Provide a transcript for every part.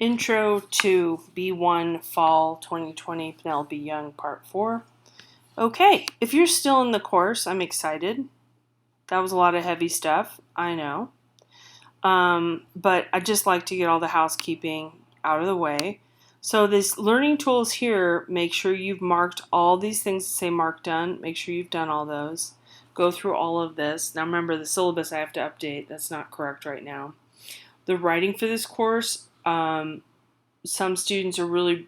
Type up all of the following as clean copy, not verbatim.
Intro to B1 Fall 2020 Penelope Young Part 4. Okay, if you're still in the course, I'm excited. That was a lot of heavy stuff, I know. But I'd just like to get all the housekeeping out of the way. So these learning tools here, make sure you've marked all these things that say mark done. Make sure you've done all those. Go through all of this. Now remember, the syllabus I have to update. That's not correct right now. The writing for this course, some students are really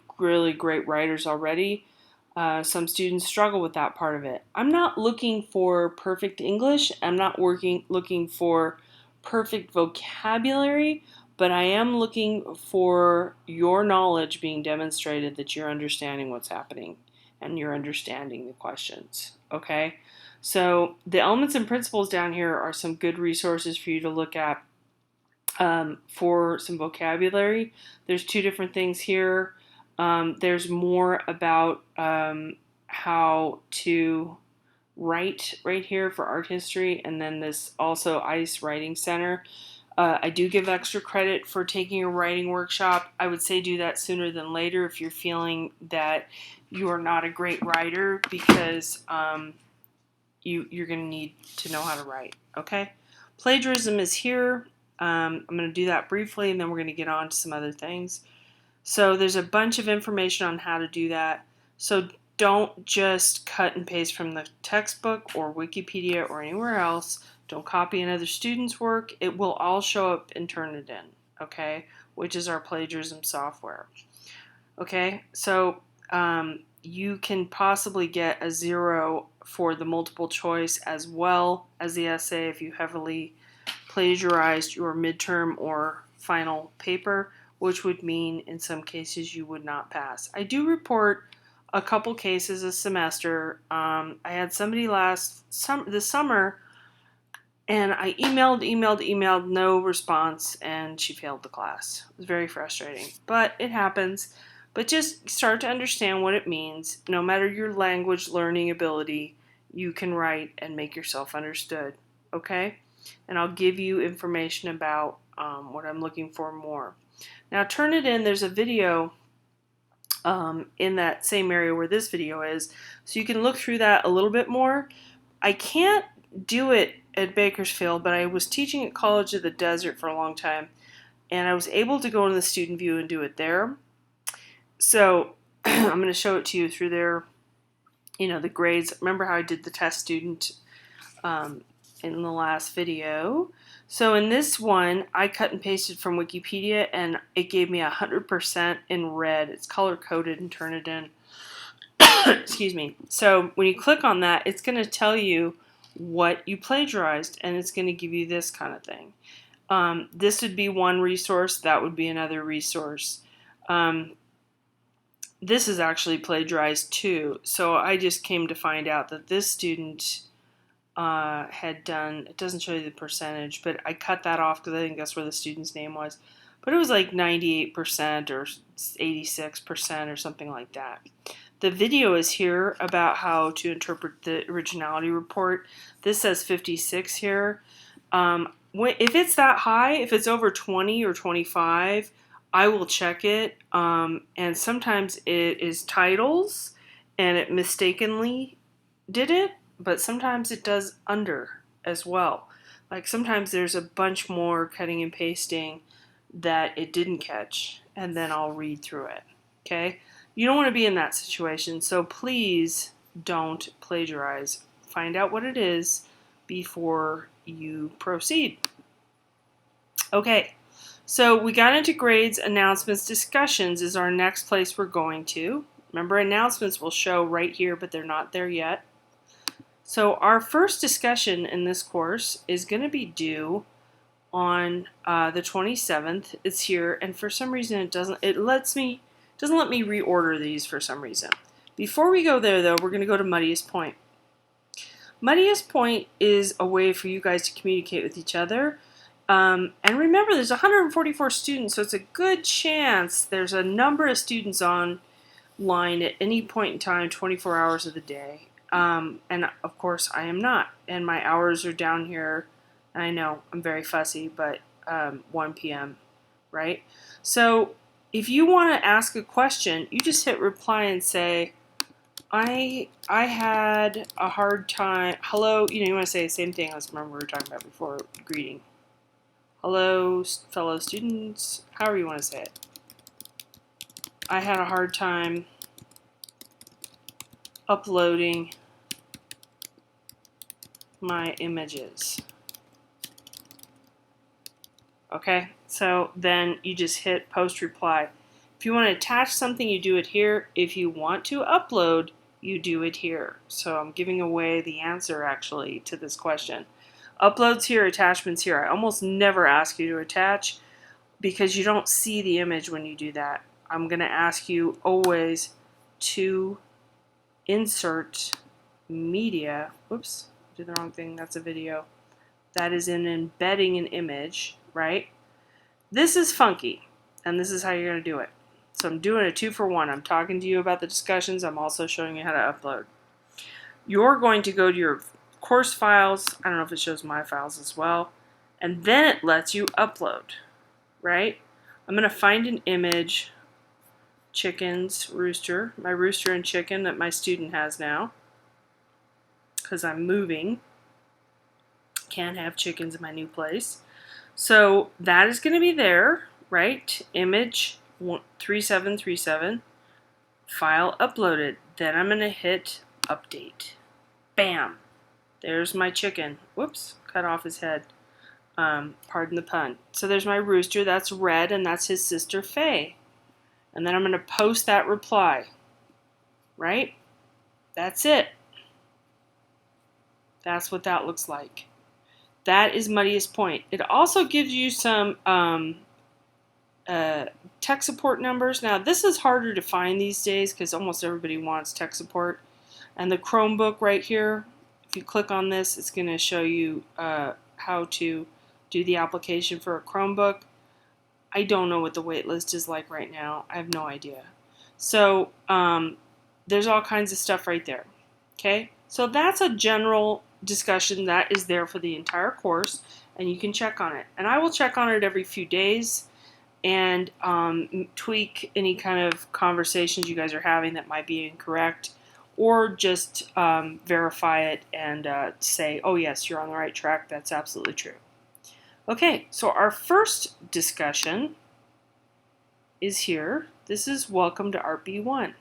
great writers already. Some students struggle with that part of it. I'm not looking for perfect English. I'm not looking for perfect vocabulary, but I am looking for your knowledge being demonstrated, that you're understanding what's happening and you're understanding the questions. Okay? So the elements and principles down here are some good resources for you to look at. For some vocabulary, there's two different things here. There's more about how to write right here for art history, and then this also ICE Writing Center. I do give extra credit for taking a writing workshop. I would say do that sooner than later if you're feeling that you are not a great writer, because you're going to need to know how to write. Okay? Plagiarism is here. I'm going to do that briefly, and then we're going to get on to some other things. So there's a bunch of information on how to do that. So don't just cut and paste from the textbook or Wikipedia or anywhere else. Don't copy another student's work. It will all show up in Turnitin, okay, which is our plagiarism software. Okay, so you can possibly get a 0 for the multiple choice as well as the essay if you heavily plagiarized your midterm or final paper, which would mean in some cases you would not pass. I do report a couple cases a semester. I had somebody this summer, and I emailed, no response, and she failed the class. It was very frustrating, but it happens. But just start to understand what it means. No matter your language learning ability, you can write and make yourself understood, okay? And I'll give you information about what I'm looking for more. Now Turnitin, there's a video in that same area where this video is, so you can look through that a little bit more. I can't do it at Bakersfield, but I was teaching at College of the Desert for a long time, and I was able to go into the student view and do it there. So I'm going to show it to you through there. The grades. Remember how I did the test student in the last video? So in this one, I cut and pasted from Wikipedia, and it gave me 100% in red. It's color-coded and Turnitin. Excuse me. So when you click on that, it's going to tell you what you plagiarized, and it's going to give you this kind of thing. This would be one resource. That would be another resource. This is actually plagiarized too. So I just came to find out that this student had done, it doesn't show you the percentage, but I cut that off because I think that's where the student's name was. But it was like 98% or 86% or something like that. The video is here about how to interpret the originality report. This says 56 here. If it's that high, if it's over 20 or 25, I will check it. And sometimes it is titles and it mistakenly did it, but sometimes it does under as well. Like sometimes there's a bunch more cutting and pasting that it didn't catch, and then I'll read through it. Okay? You don't want to be in that situation, so please don't plagiarize. Find out what it is before you proceed. Okay, so we got into grades, announcements, discussions is our next place we're going to. Remember, announcements will show right here, but they're not there yet. So our first discussion in this course is going to be due on the 27th. It's here, and for some reason it doesn't let me reorder these for some reason. Before we go there, though, we're going to go to Muddiest Point. Muddiest Point is a way for you guys to communicate with each other. And remember, there's 144 students, so it's a good chance there's a number of students online at any point in time, 24 hours of the day. And of course, I am not. And my hours are down here. I know I'm very fussy, but 1 p.m., right? So if you want to ask a question, you just hit reply and say, I had a hard time. Hello, you want to say the same thing as remember we were talking about before, greeting. Hello, fellow students. However you want to say it. I had a hard time uploading my images. Okay, so then you just hit post reply. If you want to attach something, you do it here. If you want to upload, you do it here. So I'm giving away the answer actually to this question. Uploads here, attachments here. I almost never ask you to attach because you don't see the image when you do that. I'm going to ask you always to insert media. Whoops, I did the wrong thing. That's a video. That is in embedding an image, right? This is funky, and this is how you're going to do it. So I'm doing a 2-for-1. I'm talking to you about the discussions. I'm also showing you how to upload. You're going to go to your course files. I don't know if it shows my files as well. And then it lets you upload, right? I'm going to find an image, chickens, rooster, my rooster and chicken that my student has now, because I'm moving. Can't have chickens in my new place. So that is going to be there, right? Image 3737, file uploaded. Then I'm going to hit update. Bam! There's my chicken. Whoops, cut off his head. Pardon the pun. So there's my rooster. That's Red, and that's his sister Faye. And then I'm going to post that reply, right? That's it. That's what that looks like. That is Muddiest Point. It also gives you some tech support numbers. Now, this is harder to find these days because almost everybody wants tech support. And the Chromebook right here, if you click on this, it's going to show you how to do the application for a Chromebook. I don't know what the wait list is like right now. I have no idea. So there's all kinds of stuff right there. Okay, so that's a general discussion that is there for the entire course, and you can check on it. And I will check on it every few days and tweak any kind of conversations you guys are having that might be incorrect, or just verify it and say, oh yes, you're on the right track. That's absolutely true. Okay, so our first discussion is here. This is Welcome to Art B1.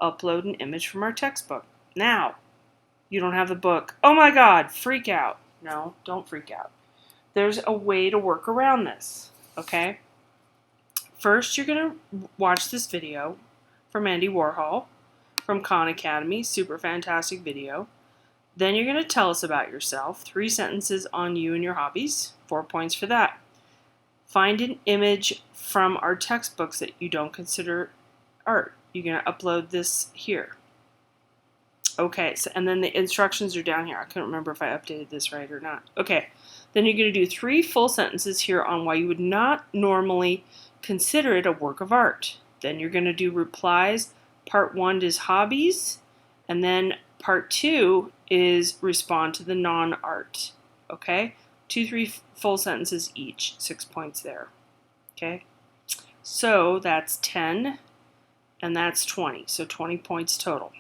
Upload an image from our textbook. Now, you don't have the book. Oh my God, freak out. No, don't freak out. There's a way to work around this, okay? First, you're going to watch this video from Andy Warhol from Khan Academy. Super fantastic video. Then you're going to tell us about yourself. 3 sentences on you and your hobbies. 4 points for that. Find an image from our textbooks that you don't consider art. You're going to upload this here. Okay, so, and then the instructions are down here. I couldn't remember if I updated this right or not. Okay, then you're going to do 3 full sentences here on why you would not normally consider it a work of art. Then you're going to do replies. Part 1 is hobbies, and then part 2 is respond to the non-art. Okay, 2-3 full sentences each. 6 points there. Okay, so that's 10, and that's 20. So 20 points total.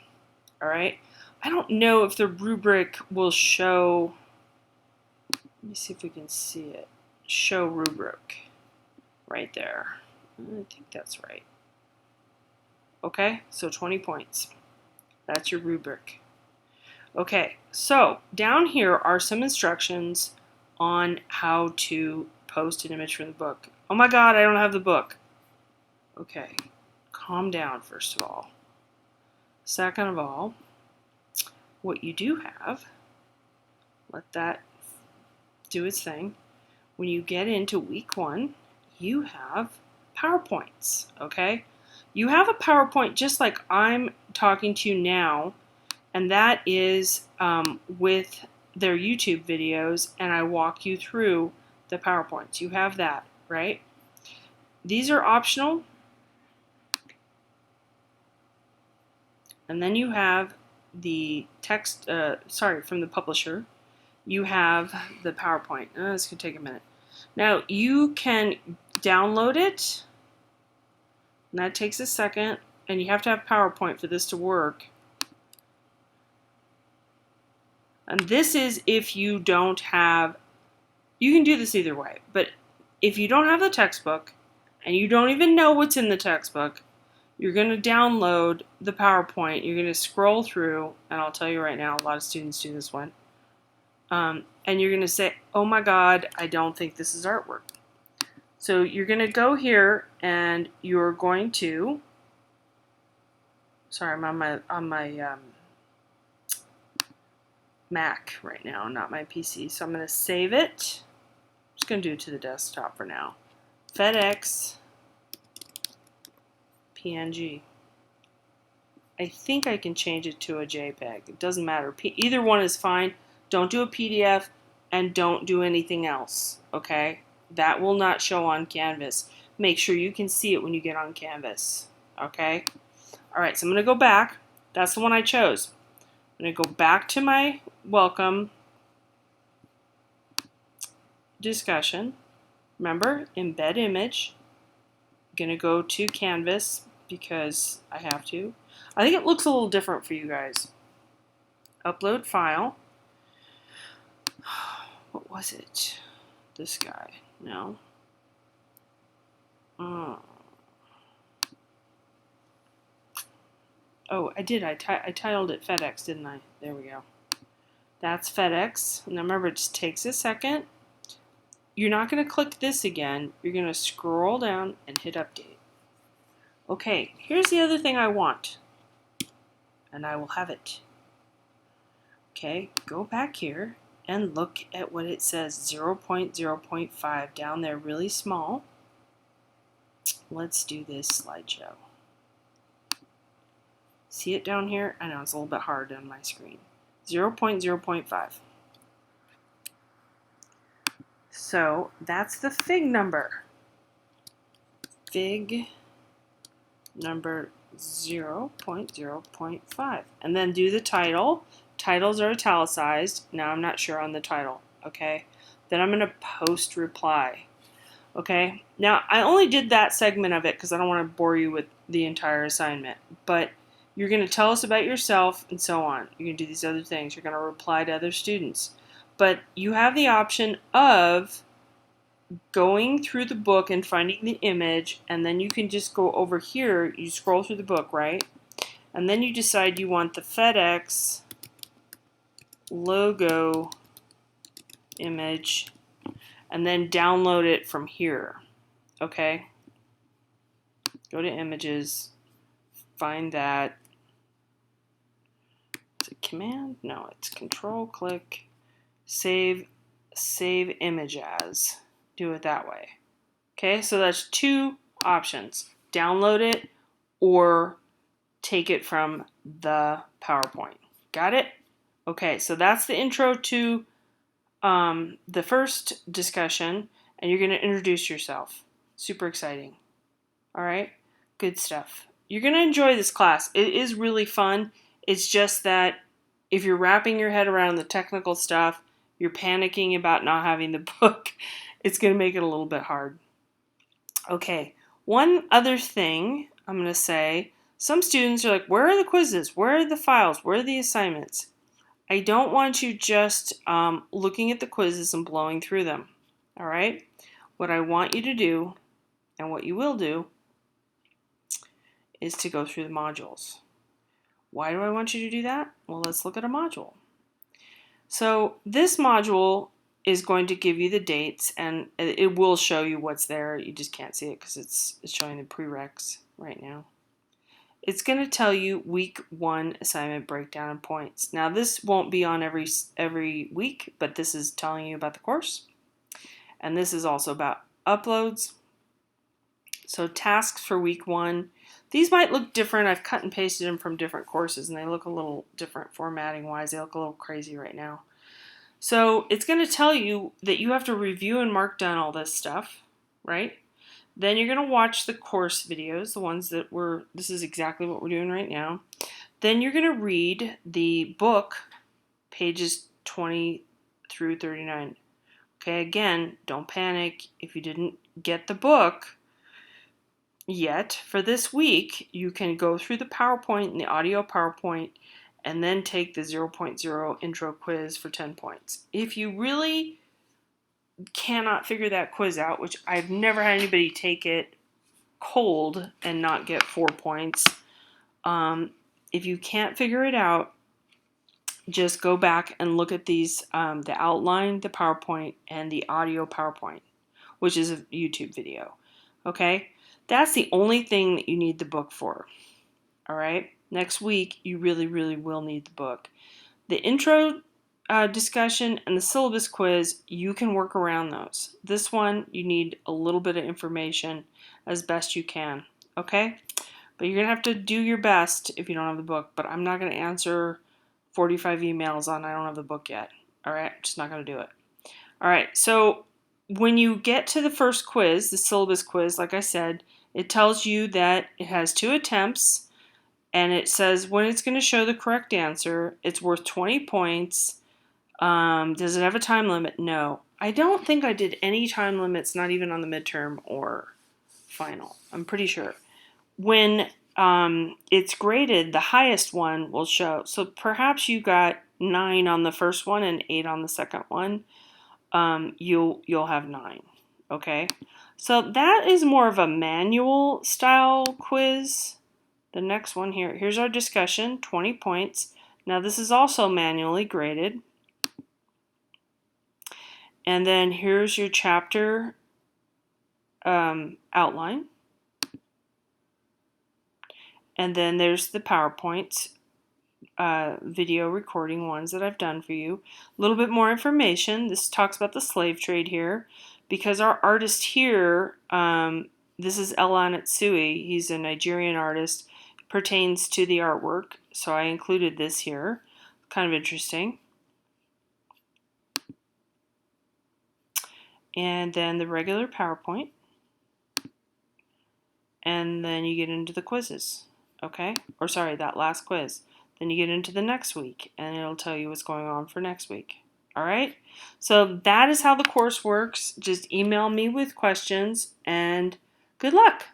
All right. I don't know if the rubric will show. Let me see if we can see it. Show rubric right there. I think that's right. Okay, so 20 points. That's your rubric. Okay, so down here are some instructions on how to post an image from the book. Oh my God, I don't have the book. Okay, calm down first of all. Second of all, what you do have, let that do its thing. When you get into week 1, you have PowerPoints, okay? You have a PowerPoint just like I'm talking to you now, and that is with their YouTube videos, and I walk you through the PowerPoints. You have that, right? These are optional. And then you have the text, from the publisher. You have the PowerPoint. This could take a minute. Now, you can download it And that takes a second, and you have to have PowerPoint for this to work. And this is if you don't have, you can do this either way, but if you don't have the textbook and you don't even know what's in the textbook, you're going to download the PowerPoint, you're going to scroll through, and I'll tell you right now, a lot of students do this one, and you're going to say, oh my God, I don't think this is artwork. So you're going to go here and you're going to, sorry, I'm on my Mac right now, not my PC. So I'm going to save it. I'm just going to do it to the desktop for now. FedEx PNG. I think I can change it to a JPEG. It doesn't matter. Either one is fine. Don't do a PDF and don't do anything else, okay? That will not show on Canvas. Make sure you can see it when you get on Canvas, okay? All right, so I'm going to go back. That's the one I chose. I'm going to go back to my welcome discussion. Remember, embed image. I'm going to go to Canvas because I have to. I think it looks a little different for you guys. Upload file. What was it? This guy. No. Oh, I did. I titled it FedEx, didn't I? There we go. That's FedEx. Now remember, it just takes a second. You're not going to click this again. You're going to scroll down and hit update. Okay, here's the other thing I want. And I will have it. Okay, go back here and look at what it says, 0.0.5 down there, really small. Let's do this slideshow. See it down here? I know it's a little bit hard on my screen. 0.0.5. So that's the fig number. Fig number 0.0.5. And then do the title. Titles are italicized. Now I'm not sure on the title. Okay. Then I'm going to post reply. Okay. Now I only did that segment of it because I don't want to bore you with the entire assignment. But you're going to tell us about yourself and so on. You're going to do these other things. You're going to reply to other students. But you have the option of going through the book and finding the image, and then you can just go over here, you scroll through the book, right? And then you decide you want the FedEx logo image, and then download it from here, okay? Go to images, find that. Is it command? No, it's control, click, save image as. Do it that way. Okay, so that's two options. Download it or take it from the PowerPoint. Got it? Okay, so that's the intro to the first discussion, and you're going to introduce yourself. Super exciting. All right, good stuff. You're going to enjoy this class. It is really fun. It's just that if you're wrapping your head around the technical stuff, you're panicking about not having the book, it's going to make it a little bit hard. Okay, one other thing I'm going to say, some students are like, where are the quizzes? Where are the files? Where are the assignments? I don't want you just looking at the quizzes and blowing through them. All right? What I want you to do, and what you will do, is to go through the modules. Why do I want you to do that? Well, let's look at a module. So this module is going to give you the dates, and it will show you what's there. You just can't see it because it's showing the prereqs right now. It's going to tell you week 1 assignment breakdown and points. Now this won't be on every week, but this is telling you about the course. And this is also about uploads. So tasks for week 1. These might look different. I've cut and pasted them from different courses, and they look a little different formatting wise. They look a little crazy right now. So it's going to tell you that you have to review and mark down all this stuff, right? Then you're going to watch the course videos, the ones that this is exactly what we're doing right now. Then you're going to read the book, pages 20 through 39. Okay, again, don't panic. If you didn't get the book, yet. For this week, you can go through the PowerPoint and the audio PowerPoint and then take the 0.0 intro quiz for 10 points. If you really cannot figure that quiz out, which I've never had anybody take it cold and not get 4 points, if you can't figure it out, just go back and look at these, the outline, the PowerPoint, and the audio PowerPoint, which is a YouTube video. Okay? That's the only thing that you need the book for. All right? Next week, you really, really will need the book. The intro discussion and the syllabus quiz, you can work around those. This one, you need a little bit of information as best you can. Okay? But you're going to have to do your best if you don't have the book. But I'm not going to answer 45 emails on I don't have the book yet. All right? I'm just not going to do it. All right. So when you get to the first quiz, the syllabus quiz, like I said, it tells you that it has 2 attempts and it says when it's going to show the correct answer, it's worth 20 points. Does it have a time limit? No. I don't think I did any time limits, not even on the midterm or final. I'm pretty sure. When it's graded, the highest one will show. So perhaps you got 9 on the first one and 8 on the second one. You'll have 9. Okay, so that is more of a manual style quiz. The next one here's our discussion, 20 points. Now this is also manually graded. And then here's your chapter outline. And then there's the PowerPoints, video recording ones that I've done for you. A little bit more information. This talks about the slave trade here. Because our artist here, this is Ella Etsui, he's a Nigerian artist, pertains to the artwork, so I included this here. Kind of interesting. And then the regular PowerPoint. And then you get into the quizzes, okay? Or sorry, that last quiz. Then you get into the next week, and it'll tell you what's going on for next week. All right? So that is how the course works. Just email me with questions, and good luck.